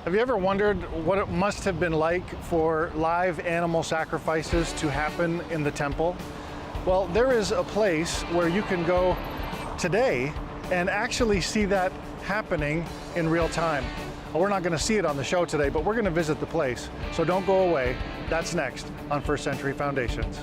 Have you ever wondered what it must have been like for live animal sacrifices to happen in the temple? Well, there is a place where you can go today and actually see that happening in real time. Well, we're not going to see it on the show today, but we're going to visit the place. So don't go away. That's next on First Century Foundations.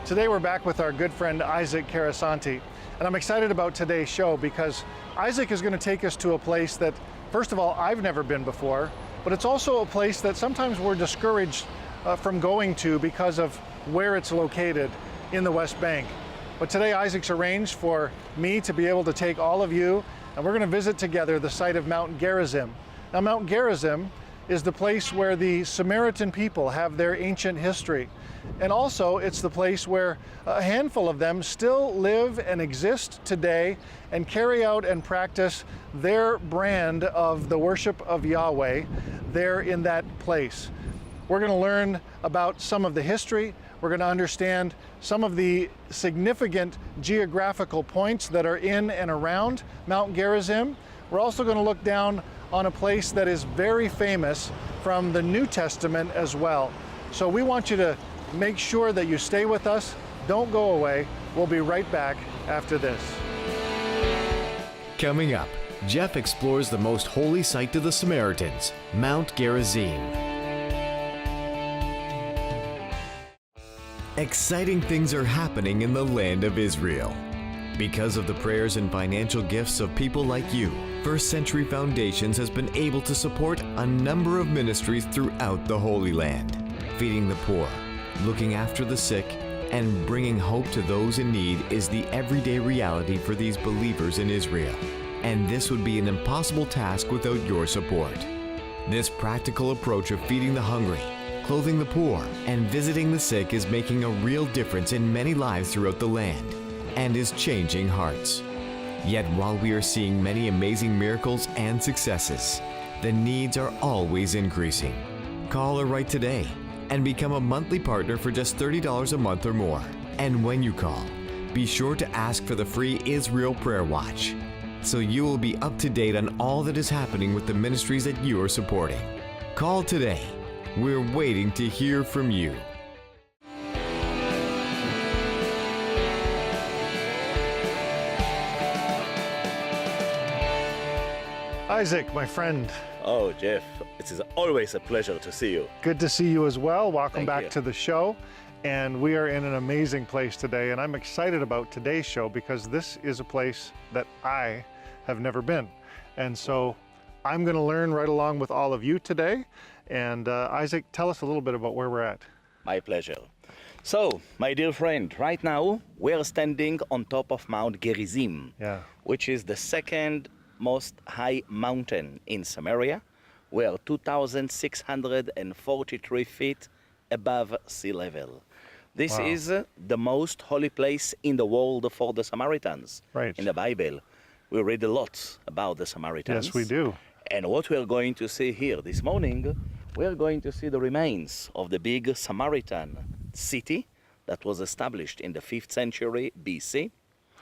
Today we're back with our good friend Isaac Karasenti, and I'm excited about today's show because Isaac is going to take us to a place that, first of all, I've never been before, but it's also a place that sometimes we're discouraged from going to because of where it's located in the West Bank. But today Isaac's arranged for me to be able to take all of you, and we're going to visit together the site of Mount Gerizim. Now, Mount Gerizim is the place where the Samaritan people have their ancient history. And also, it's the place where a handful of them still live and exist today and carry out and practice their brand of the worship of Yahweh there in that place. We're going to learn about some of the history. We're going to understand some of the significant geographical points that are in and around Mount Gerizim. We're also going to look down on a place that is very famous from the New Testament as well. So we want you to make sure that you stay with us. Don't go away. We'll be right back after this. Coming up, Jeff explores the most holy site to the Samaritans, Mount Gerizim. Exciting things are happening in the land of Israel. Because of the prayers and financial gifts of people like you, First Century Foundations has been able to support a number of ministries throughout the Holy Land, feeding the poor, looking after the sick, and bringing hope to those in need is the everyday reality for these believers in Israel. And this would be an impossible task without your support. This practical approach of feeding the hungry, clothing the poor, and visiting the sick is making a real difference in many lives throughout the land and is changing hearts. Yet while we are seeing many amazing miracles and successes, the needs are always increasing. Call or write today and become a monthly partner for just $30 a month or more. And when you call, be sure to ask for the free Israel Prayer Watch, so you will be up to date on all that is happening with the ministries that you are supporting. Call today. We're waiting to hear from you. Isaac, my friend. Oh, Jeff, it is always a pleasure to see you. Good to see you as well. Welcome Thank back you. to the show. And we are in an amazing place today. And I'm excited about today's show because this is a place that I have never been. And so I'm going to learn right along with all of you today. And Isaac, tell us a little bit about where we're at. My pleasure. So, my dear friend, right now we're standing on top of Mount Gerizim, which is the second most high mountain in Samaria. We're 2,643 feet above sea level. This is the most holy place in the world for the Samaritans. Right. In the Bible, we read a lot about the Samaritans. Yes, we do. And what we're going to see here this morning, we're going to see the remains of the big Samaritan city that was established in the 5th century BC.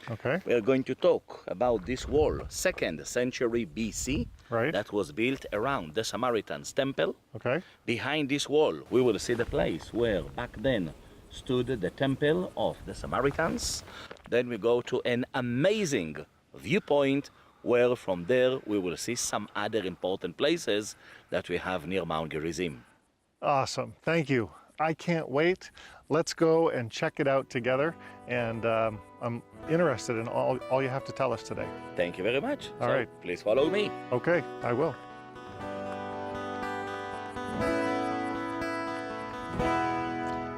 Okay. We are going to talk about this wall, 2nd century BC, that was built around the Samaritans' temple. Okay. Behind this wall, we will see the place where back then stood the temple of the Samaritans. Then we go to an amazing viewpoint where from there we will see some other important places that we have near Mount Gerizim. Awesome. Thank you. I can't wait. Let's go and check it out together. And I'm interested in all you have to tell us today. Thank you very much. All right. Please follow me. Okay, I will.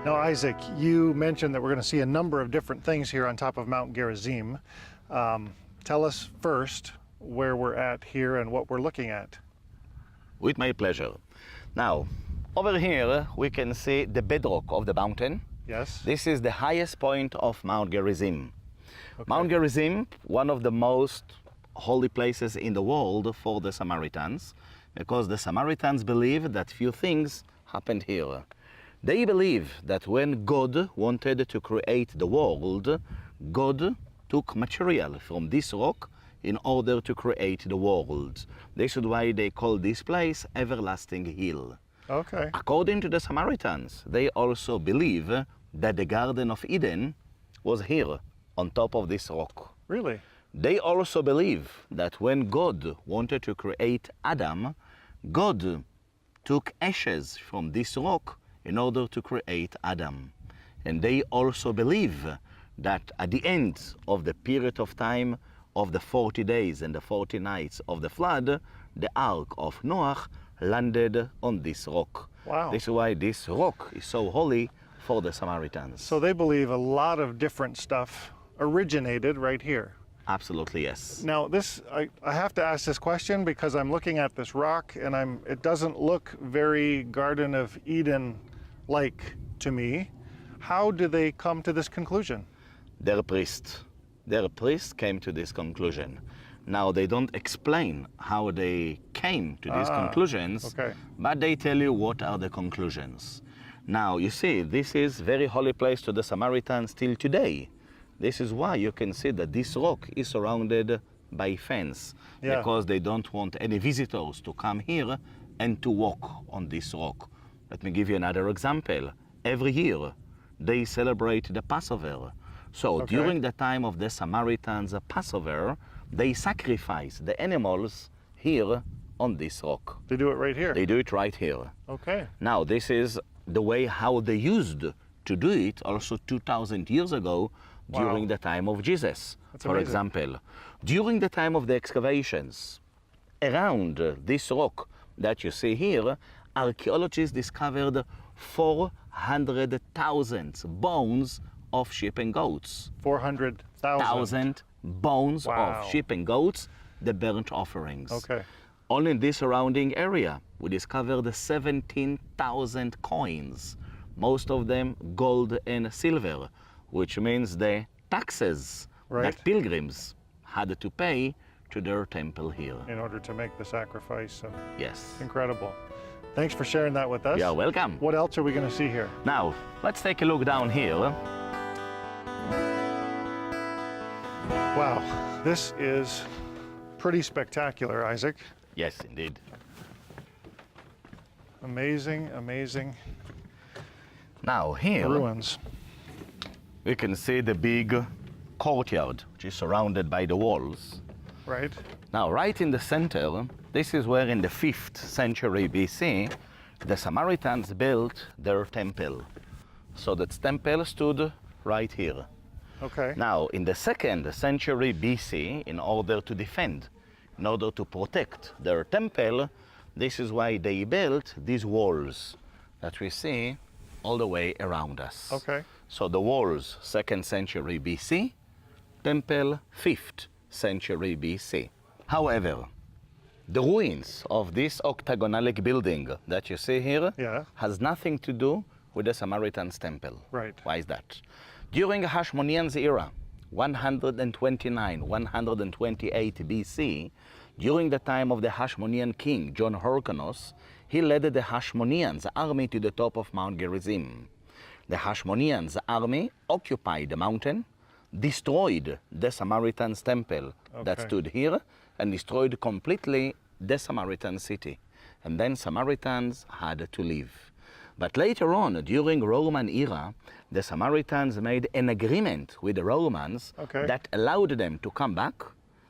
Now, Isaac, you mentioned that we're going to see a number of different things here on top of Mount Gerizim. Tell us first, where we're at here and what we're looking at? With my pleasure. Now, over here we can see the bedrock of the mountain. Yes. This is the highest point of Mount Gerizim. Okay. Mount Gerizim, one of the most holy places in the world for the Samaritans, because the Samaritans believe that few things happened here. They believe that when God wanted to create the world, God took material from this rock in order to create the world. This is why they call this place Everlasting Hill. Okay. According to the Samaritans, they also believe that the Garden of Eden was here on top of this rock. Really? They also believe that when God wanted to create Adam, God took ashes from this rock in order to create Adam. And they also believe that at the end of the period of time of the 40 days and the 40 nights of the flood, the Ark of Noah landed on this rock. Wow. This is why this rock is so holy for the Samaritans. So they believe a lot of different stuff originated right here. Absolutely, yes. Now this, I have to ask this question because I'm looking at this rock and it doesn't look very Garden of Eden-like to me. How do they come to this conclusion? Their priest came to this conclusion. Now, they don't explain how they came to these conclusions, okay. But they tell you what are the conclusions. Now, you see, this is very holy place to the Samaritans till today. This is why you can see that this rock is surrounded by fence, because they don't want any visitors to come here and to walk on this rock. Let me give you another example. Every year, they celebrate the Passover. So during the time of the Samaritans' Passover, they sacrifice the animals here on this rock. They do it right here? They do it right here. Okay. Now, this is the way how they used to do it also 2,000 years ago during the time of Jesus. That's For amazing. example, during the time of the excavations, around this rock that you see here, archaeologists discovered 400,000 bones of sheep and goats. 400,000 bones of sheep and goats, the burnt offerings. Okay. Only in this surrounding area, we discovered 17,000 coins, most of them gold and silver, which means the taxes that pilgrims had to pay to their temple here. In order to make the sacrifice. Yes. Incredible. Thanks for sharing that with us. You're welcome. What else are we going to see here? Now, let's take a look down here. Wow, this is pretty spectacular, Isaac. Yes, indeed. Amazing, amazing. Now here, ruins. We can see the big courtyard, which is surrounded by the walls. Right. Now, right in the center, this is where in the 5th century BC, the Samaritans built their temple. So that temple stood right here. Okay. Now, in the 2nd century BC, in order to defend, in order to protect their temple, this is why they built these walls that we see all the way around us. Okay. So the walls, 2nd century BC, temple, 5th century BC. However, the ruins of this octagonalic building that you see here has nothing to do with the Samaritan's temple. Right. Why is that? During Hashmonean's era, 129, 128 BC, during the time of the Hashmonean king, John Hyrcanus, he led the Hashmoneans' army to the top of Mount Gerizim. The Hashmoneans' army occupied the mountain, destroyed the Samaritan's temple that stood here, and destroyed completely the Samaritan city. And then Samaritans had to leave. But later on, during Roman era, the Samaritans made an agreement with the Romans that allowed them to come back.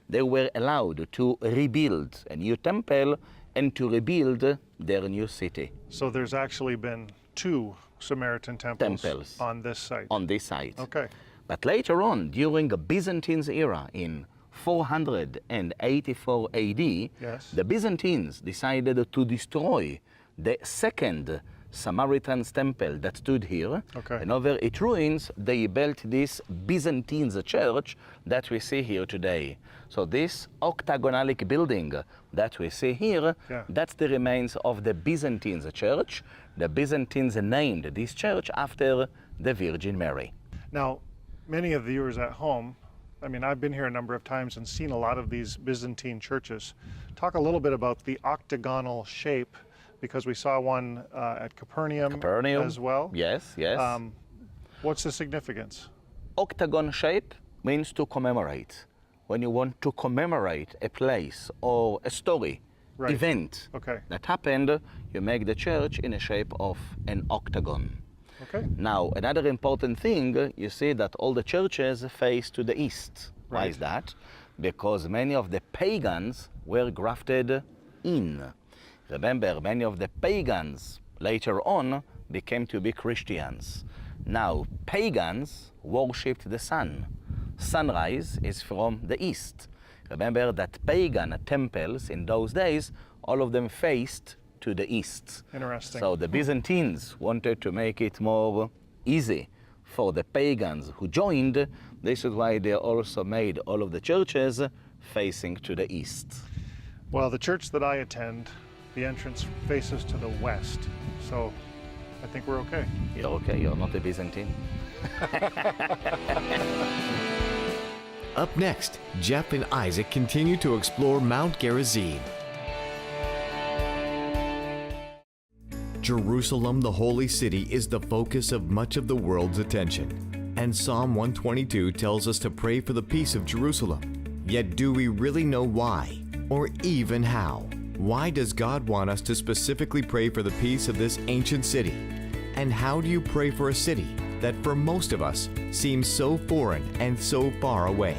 They were allowed to rebuild a new temple and to rebuild their new city. So there's actually been 2 Samaritan temples on this site. On this site. Okay. But later on, during the Byzantine era in 484 AD, the Byzantines decided to destroy the 2nd Samaritan's temple that stood here. Okay. And over its ruins, they built this Byzantine church that we see here today. So this octagonalic building that we see here, Yeah. that's the remains of the Byzantine church. The Byzantines named this church after the Virgin Mary. Now, many of the viewers at home, I mean, I've been here a number of times and seen a lot of these Byzantine churches. Talk a little bit about the octagonal shape, because we saw one at Capernaum as well. Yes, yes. What's the significance? Octagon shape means to commemorate. When you want to commemorate a place or a story, Right. event Okay. that happened, you make the church in a shape of an octagon. Okay. Now, another important thing, you see that all the churches face to the east. Why Right. is that? Because many of the pagans were grafted in. Remember, many of the pagans later on became to be Christians. Now, pagans worshipped the sun. Sunrise is from the east. Remember that pagan temples in those days, all of them faced to the east. Interesting. So the Byzantines wanted to make it more easy for the pagans who joined. This is why they also made all of the churches facing to the east. Well, the church that I attend, the entrance faces to the west. So I think we're okay. You're okay, you're not a Byzantine. Up next, Jeff and Isaac continue to explore Mount Gerizim. Jerusalem, the holy city, is the focus of much of the world's attention. And Psalm 122 tells us to pray for the peace of Jerusalem. Yet do we really know why, or even how? Why does God want us to specifically pray for the peace of this ancient city? And how do you pray for a city that for most of us seems so foreign and so far away?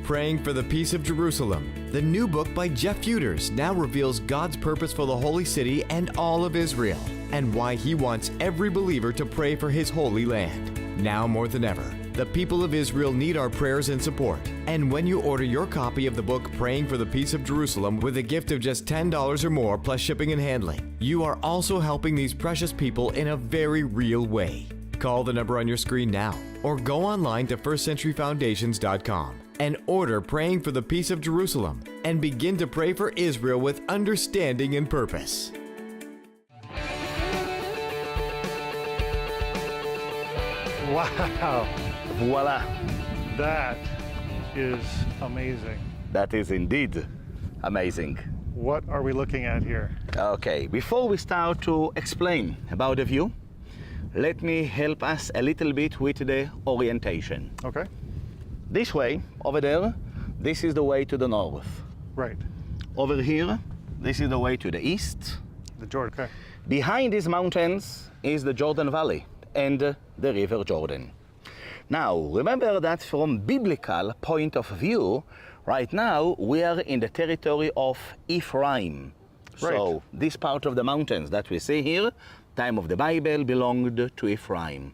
Praying for the Peace of Jerusalem, the new book by Jeff Feuders, now reveals God's purpose for the holy city and all of Israel, and why he wants every believer to pray for his holy land. Now more than ever, the people of Israel need our prayers and support. And when you order your copy of the book Praying for the Peace of Jerusalem with a gift of just $10 or more plus shipping and handling, you are also helping these precious people in a very real way. Call the number on your screen now or go online to firstcenturyfoundations.com and order Praying for the Peace of Jerusalem and begin to pray for Israel with understanding and purpose. Wow, Voila! that is amazing. That is indeed amazing. What are we looking at here? Okay, before we start to explain about the view, let me help us a little bit with the orientation. Okay, This way, over there, this is the way to the north. right. Over here, this is the way to the east. The Jordan. Okay. Behind these mountains is the Jordan Valley and the River Jordan. Now, remember that from biblical point of view, right now we are in the territory of Ephraim. Right. So this part of the mountains that we see here, time of the Bible, belonged to Ephraim.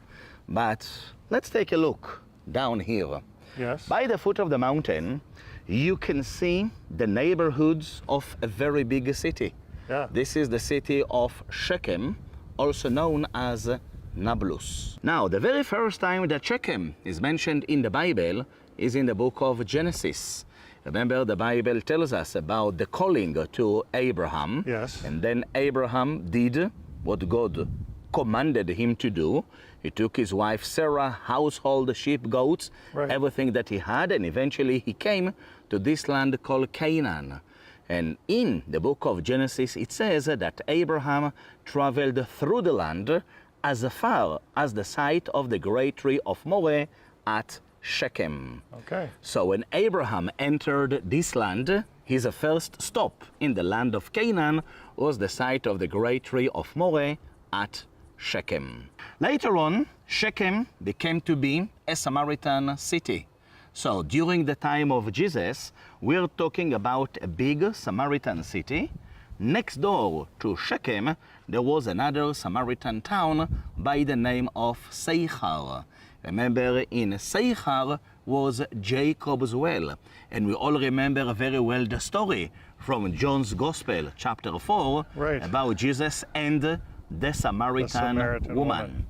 But let's take a look down here. Yes. By the foot of the mountain, you can see the neighborhoods of a very big city. Yeah. This is the city of Shechem, also known as Nablus. Now, the very first time that Shechem is mentioned in the Bible is in the book of Genesis. Remember, the Bible tells us about the calling to Abraham. Yes. And then Abraham did what God commanded him to do. He took his wife Sarah, household, sheep, goats, Right. everything that he had, and eventually he came to this land called Canaan. And in the book of Genesis, it says that Abraham traveled through the land as far as the site of the great tree of Moreh at Shechem. Okay. So when Abraham entered this land, his first stop in the land of Canaan was the site of the great tree of Moreh at Shechem. Later on, Shechem became to be a Samaritan city. So during the time of Jesus, we're talking about a big Samaritan city. Next door to Shechem, there was another Samaritan town by the name of Seichar. Remember, in Seichar was Jacob's well. And we all remember very well the story from John's Gospel, chapter 4, Right. about Jesus and the Samaritan woman.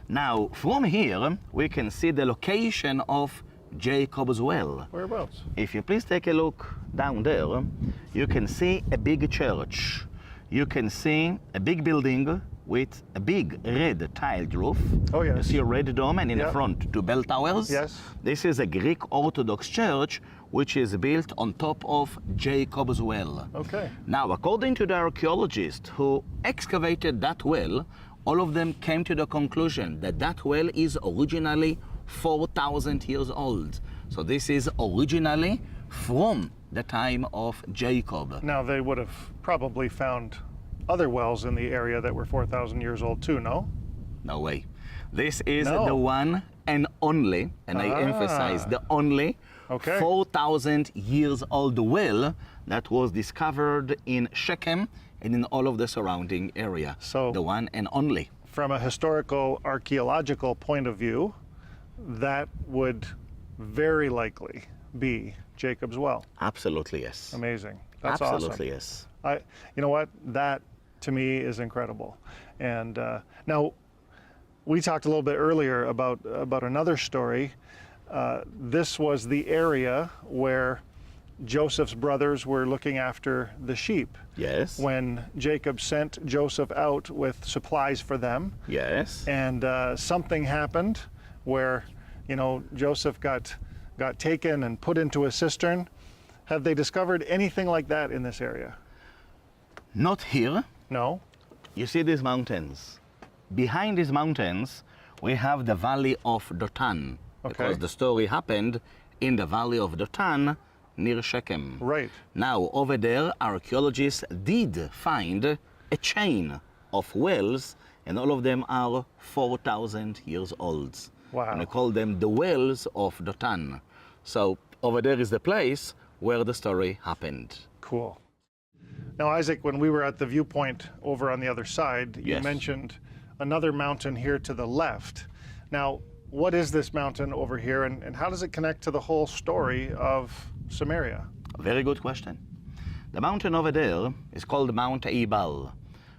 Now, from here, we can see the location of Jacob's well. Whereabouts? If you please take a look down there, you can see a big church. You can see a big building with a big red tiled roof. Oh, yes. You see a red dome, and in the front, 2 bell towers. Yes. This is a Greek Orthodox church which is built on top of Jacob's well. Okay. Now, according to the archaeologists who excavated that well, all of them came to the conclusion that that well is originally 4,000 years old. So this is originally from the time of Jacob. Now, they would have probably found other wells in the area that were 4,000 years old too, no? No way. This is the one and only, and I emphasize the only, 4,000 years old well that was discovered in Shechem and in all of the surrounding area. So the one and only. From a historical archaeological point of view, that would very likely be Jacob's well. Absolutely, yes. Amazing. That's Absolutely, awesome. yes. You know what? That to me is incredible. And now, we talked a little bit earlier about another story. This was the area where Joseph's brothers were looking after the sheep. Yes. When Jacob sent Joseph out with supplies for them. Yes. And something happened where, you know, Joseph got taken and put into a cistern. Have they discovered anything like that in this area? Not here. No. You see these mountains. Behind these mountains, we have the valley of Dothan. Okay. Because the story happened in the valley of Dothan near Shechem. Right. Now, over there, archaeologists did find a chain of wells, and all of them are 4,000 years old. Wow. And we call them the wells of Dothan. So over there is the place where the story happened. Cool. Now, Isaac, when we were at the viewpoint over on the other side, you mentioned another mountain here to the left. Now, what is this mountain over here, and how does it connect to the whole story of Samaria? A very good question. The mountain over there is called Mount Ebal.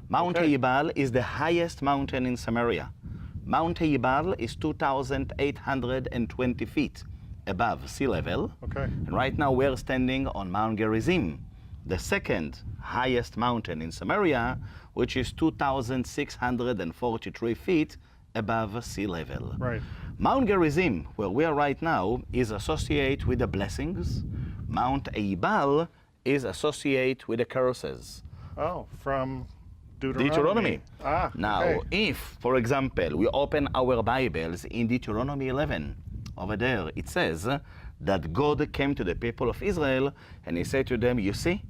Mount Ebal is the highest mountain in Samaria. Mount Ebal is 2,820 feet above sea level. Okay. And right now we're standing on Mount Gerizim, the second highest mountain in Samaria, which is 2,643 feet above sea level. Right. Mount Gerizim, where we are right now, is associated with the blessings. Mount Ebal is associated with the curses. Oh, from Deuteronomy. Now, if, for example, we open our Bibles in Deuteronomy 11, over there it says that God came to the people of Israel and he said to them, you see,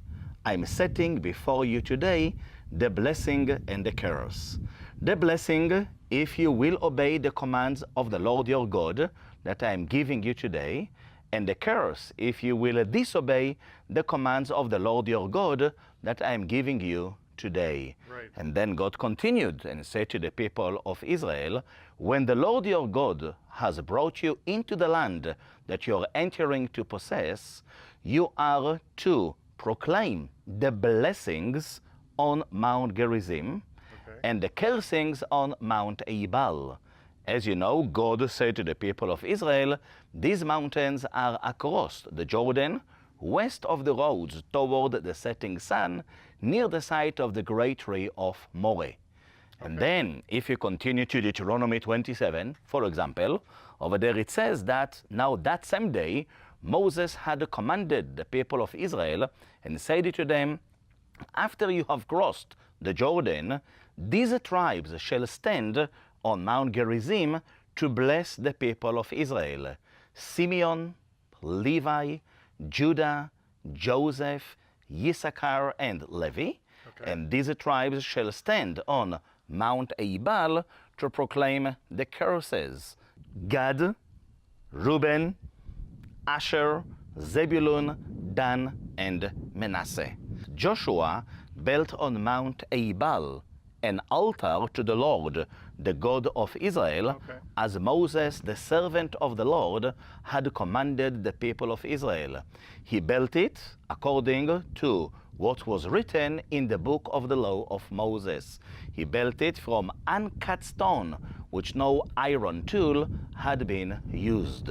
I'm setting before you today the blessing and the curse. The blessing, if you will obey the commands of the Lord your God that I am giving you today, and the curse, if you will disobey the commands of the Lord your God that I am giving you today. Right. And then God continued and said to the people of Israel, when the Lord your God has brought you into the land that you're entering to possess, you are to proclaim the blessings on Mount Gerizim and the cursings on Mount Ebal. As you know, God said to the people of Israel, these mountains are across the Jordan, west of the roads toward the setting sun, near the site of the great tree of Moreh. And then, if you continue to Deuteronomy 27, for example, over there it says that now that same day, Moses had commanded the people of Israel and said to them, after you have crossed the Jordan, these tribes shall stand on Mount Gerizim to bless the people of Israel: Simeon, Levi, Judah, Joseph, Issachar, and Levi. And these tribes shall stand on Mount Ebal to proclaim the curses: Gad, Reuben, Asher, Zebulun, Dan, and Manasseh. Joshua built on Mount Ebal an altar to the Lord, the God of Israel, as Moses, the servant of the Lord, had commanded the people of Israel. He built it according to what was written in the book of the law of Moses. He built it from uncut stone, which no iron tool had been used.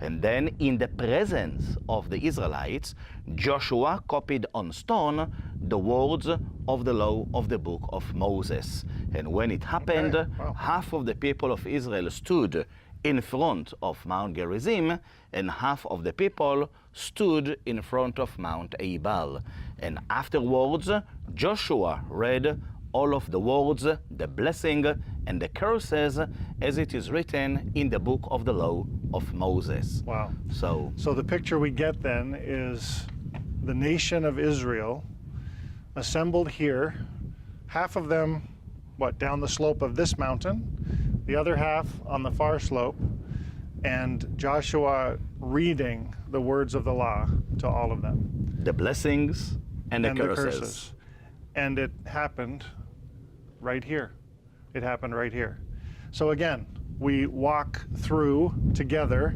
And then in the presence of the Israelites, Joshua copied on stone the words of the law of the book of Moses. And when it happened, half of the people of Israel stood in front of Mount Gerizim, and half of the people stood in front of Mount Ebal. And afterwards, Joshua read all of the words, the blessing and the curses, as it is written in the book of the law of Moses. Wow. So the picture we get then is the nation of Israel assembled here, half of them, down the slope of this mountain, the other half on the far slope, and Joshua reading the words of the law to all of them. The blessings and the curses. And it happened right here. It happened right here. So again, we walk through together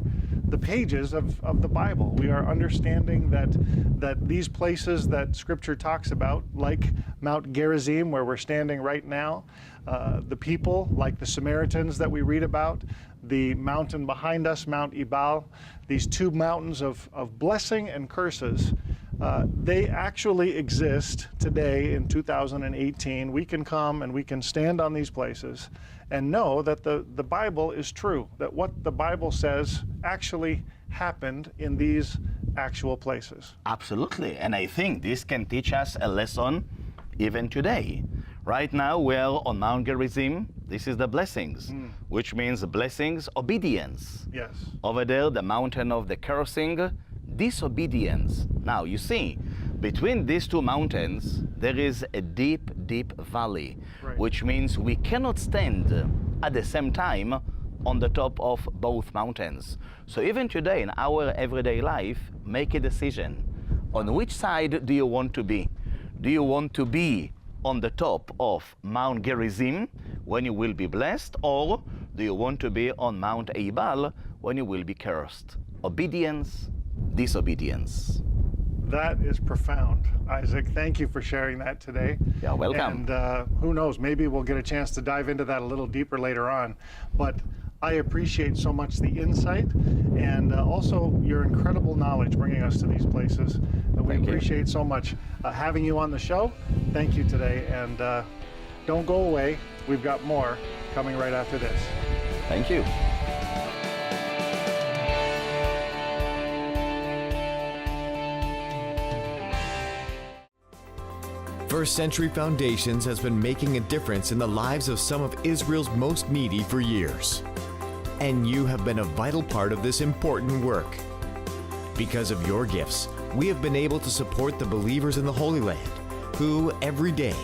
the pages of the Bible. We are understanding that these places that Scripture talks about, like Mount Gerizim, where we're standing right now, the people, like the Samaritans that we read about, the mountain behind us, Mount Ebal, these two mountains of blessing and curses, they actually exist today in 2018. We can come and we can stand on these places and know that the Bible is true, that what the Bible says actually happened in these actual places. Absolutely, and I think this can teach us a lesson even today. Right now we're on Mount Gerizim. This is the blessings, which means blessings, obedience. Yes. Over there, the mountain of the cursing, disobedience. Now you see, between these two mountains, there is a deep, deep valley, which means we cannot stand at the same time on the top of both mountains. So even today in our everyday life, make a decision. On which side do you want to be? Do you want to be on the top of Mount Gerizim when you will be blessed, or do you want to be on Mount Ebal when you will be cursed? Obedience, disobedience. That is profound, Isaac. Thank you for sharing that today. You're welcome. And who knows, maybe we'll get a chance to dive into that a little deeper later on. But I appreciate so much the insight and also your incredible knowledge bringing us to these places. We appreciate so much having you on the show. Thank you today. And don't go away. We've got more coming right after this. Thank you. First Century Foundations has been making a difference in the lives of some of Israel's most needy for years. And you have been a vital part of this important work. Because of your gifts, we have been able to support the believers in the Holy Land, who every day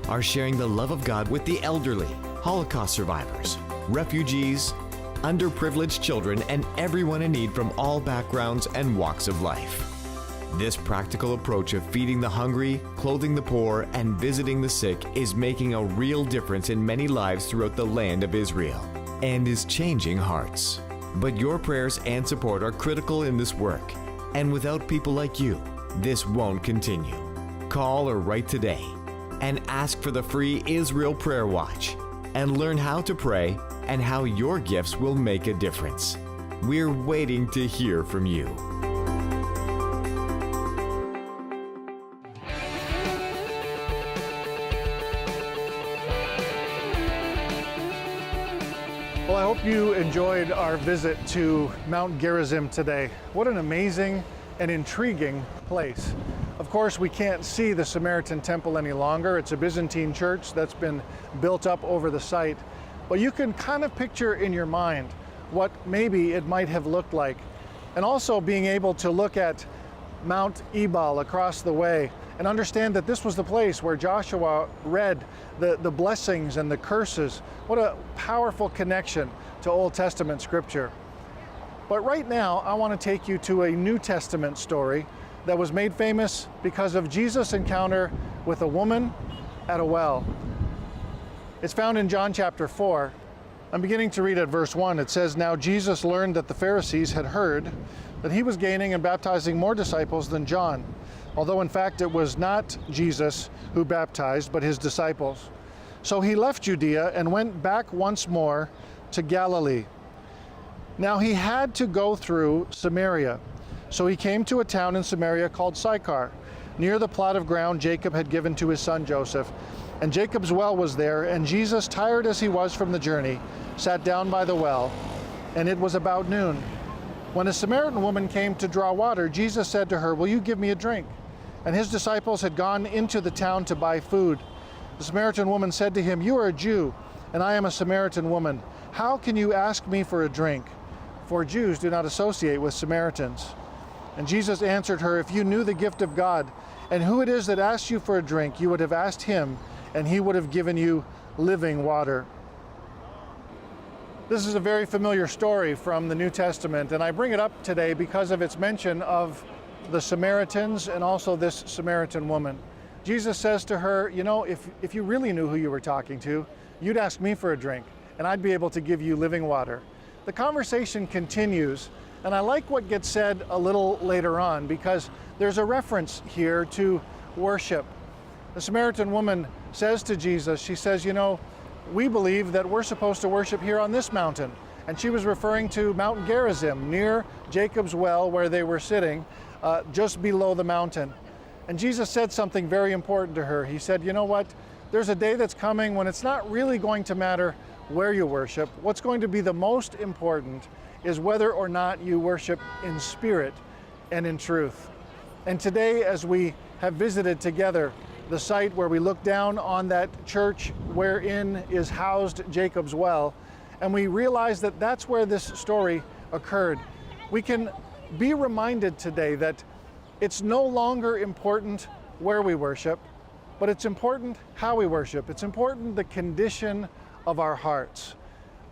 are sharing the love of God with the elderly, Holocaust survivors, refugees, underprivileged children, and everyone in need from all backgrounds and walks of life. This practical approach of feeding the hungry, clothing the poor, and visiting the sick is making a real difference in many lives throughout the land of Israel and is changing hearts. But your prayers and support are critical in this work, and without people like you, this won't continue. Call or write today and ask for the free Israel Prayer Watch and learn how to pray and how your gifts will make a difference. We're waiting to hear from you. Well, I hope you enjoyed our visit to Mount Gerizim today. What an amazing and intriguing place. Of course, we can't see the Samaritan temple any longer. It's a Byzantine church that's been built up over the site. But you can kind of picture in your mind what maybe it might have looked like. And also being able to look at Mount Ebal across the way and understand that this was the place where Joshua read the blessings and the curses. What a powerful connection to Old Testament scripture. But right now, I want to take you to a New Testament story that was made famous because of Jesus' encounter with a woman at a well. It's found in John chapter 4. I'm beginning to read at verse 1. It says, "Now Jesus learned that the Pharisees had heard that he was gaining and baptizing more disciples than John. although in fact it was not Jesus who baptized, but his disciples. So he left Judea and went back once more to Galilee. Now he had to go through Samaria. So he came to a town in Samaria called Sychar, near the plot of ground Jacob had given to his son Joseph. And Jacob's well was there, and Jesus, tired as he was from the journey, sat down by the well, and it was about noon. When a Samaritan woman came to draw water, Jesus said to her, "Will you give me a drink?" And his disciples had gone into the town to buy food. The Samaritan woman said to him, "You are a Jew, and I am a Samaritan woman. How can you ask me for a drink?" For Jews do not associate with Samaritans. And Jesus answered her, "If you knew the gift of God, and who it is that asks you for a drink, you would have asked him, and he would have given you living water." This is a very familiar story from the New Testament, and I bring it up today because of its mention of the Samaritans and also this Samaritan woman. Jesus says to her, "You know, if you really knew who you were talking to, you'd ask me for a drink, and I'd be able to give you living water." The conversation continues, and I like what gets said a little later on because there's a reference here to worship. The Samaritan woman says to Jesus, she says, "You know, we believe that we're supposed to worship here on this mountain." And she was referring to Mount Gerizim, near Jacob's well where they were sitting, just below the mountain. And Jesus said something very important to her. He said, "You know what? There's a day that's coming when it's not really going to matter where you worship. What's going to be the most important is whether or not you worship in spirit and in truth." And today, as we have visited together the site where we look down on that church wherein is housed Jacob's well, and we realize that that's where this story occurred, we can be reminded today that it's no longer important where we worship, but it's important how we worship. It's important the condition of our hearts.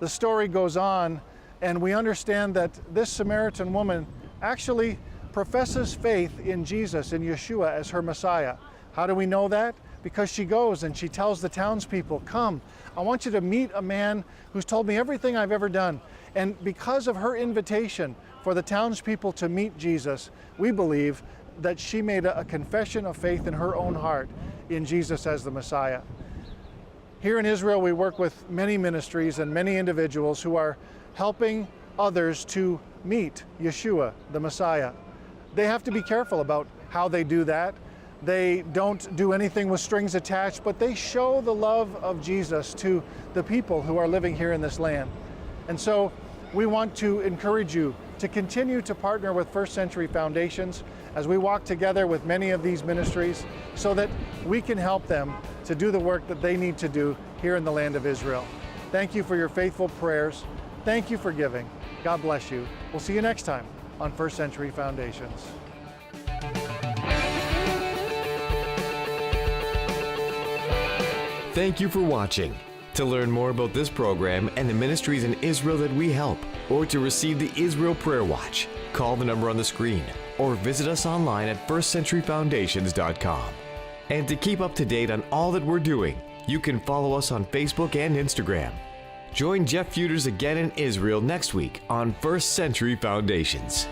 The story goes on, and we understand that this Samaritan woman actually professes faith in Jesus, in Yeshua, as her Messiah. How do we know that? Because she goes and she tells the townspeople, "Come, I want you to meet a man who's told me everything I've ever done." And because of her invitation for the townspeople to meet Jesus, we believe that she made a confession of faith in her own heart in Jesus as the Messiah. Here in Israel, we work with many ministries and many individuals who are helping others to meet Yeshua, the Messiah. They have to be careful about how they do that. They don't do anything with strings attached, but they show the love of Jesus to the people who are living here in this land. And so we want to encourage you to continue to partner with First Century Foundations as we walk together with many of these ministries so that we can help them to do the work that they need to do here in the land of Israel. Thank you for your faithful prayers. Thank you for giving. God bless you. We'll see you next time on First Century Foundations. Thank you for watching. To learn more about this program and the ministries in Israel that we help, or to receive the Israel Prayer Watch, call the number on the screen or visit us online at firstcenturyfoundations.com. And to keep up to date on all that we're doing, you can follow us on Facebook and Instagram. Join Jeff Feuders again in Israel next week on First Century Foundations.